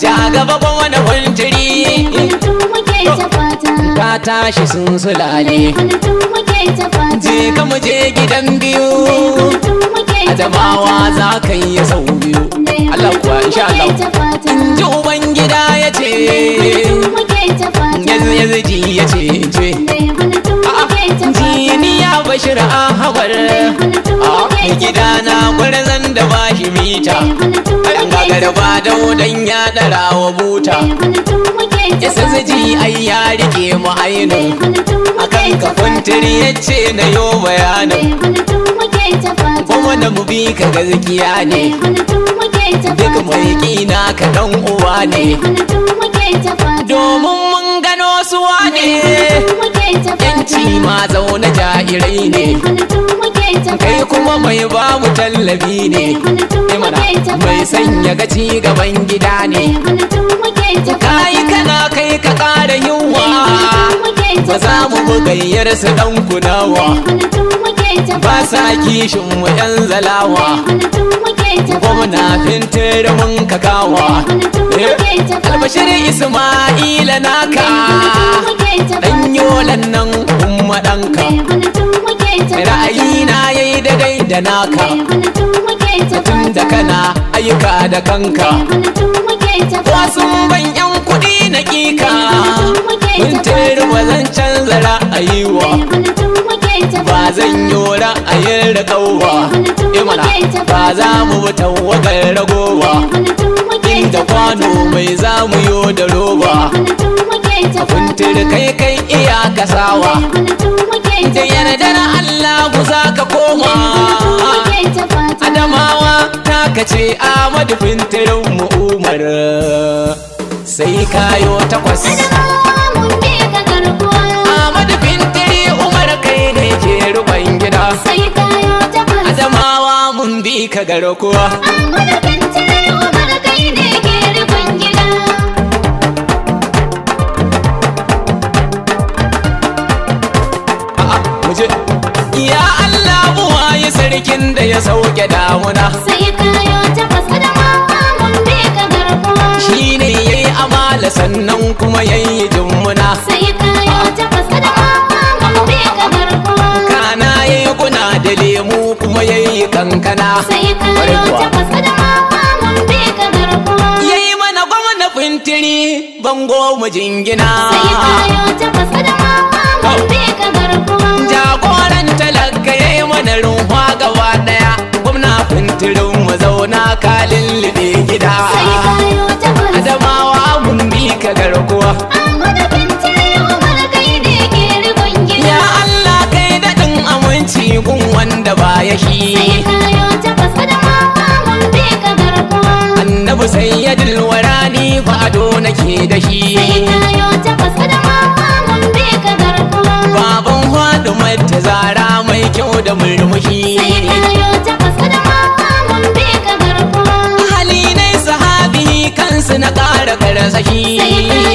ja gaba ba wani huntiri ka tashi sun sulale je ka mu je gidan biyu Adamawa za ka yi sau biyu Allah kuwa insha Allah in ji ubangida ya ce yanzu ji ya ce jiniya Bashir Ahmad gidana gwarzan da ba shi mita an gagara ba daudan ya dara wa buta SSG ai ya rike mu ainihin akan kafin tiri ya ce na yo bayanin kuma da mu bi ka gaskiya ne duk mai kina ka dan uwa ne domin mun gano suwa ne yanci ma zaune jairai ne kai kuma mai ba mu tallafi ne mai sanya gaci gaban gida ne kayi kana kai ka ƙara yunwa ba za mu bugayyar su dan kunawa ba sa kishin mu yan zalawa gwamna fintir mun kakawa Albashir Ismaila naka dan yolan nan umma danka ra'ayina yayi daidai da naka tun da kana ayyuka da kanka wasu ban yan kuɗi na kika fintir ba zan canza ra'ayiwa ba zan yi ra'ayin raƙauwa imana ba za mu tawagar ragowa inda kwano mai za mu yo da roba a funtir kai iya kasawa da yardar Allah ku za ka koma Adamawa ta kace Ahmadu fintirin mu Umar sai kayo takwas Ahmadu fintiri Umar kai ne ke ruban gida Adamawa mun bi ka garkuwa Ahmadu fintiri Umar kai ne ke ruban gida ya Allah buwaye sarkin da ya sauke damuna sai kayo takwas Adamawa mun bi ka garkuwa shine yayi amala sannan kuma yayi jummuna sai kayo takwas Adamawa mun bi ka garkuwa kana yayi kuna da lemu kuma yayi kankana sai kayo takwas Adamawa mun bi ka garkuwa yayi mana gwamna fintiri bango mu jingina sai kayo takwas Adamawa mun bi ka garkuwa jagoran talaka yayi mana ruwa gaba daya gwamna fintirin mu zauna kalin libe gida sai kayo takwas Adamawa mun bi ka garkuwa Ahmadu fintiri Umar kai ne ke ruban gida ya Allah kai daɗin aminci gun wanda ba ya shi sai kayo takwas Adamawa mun bi ka garkuwa annabi sayyidul warani fa ado nake da shi sai kayo takwas Adamawa mun bi ka garkuwa baban Fatima ta Zara mai kyau da murmushi sai kayo takwas Adamawa mun bi ka garkuwa hali ne sahabi kansu na ƙara karsashi sai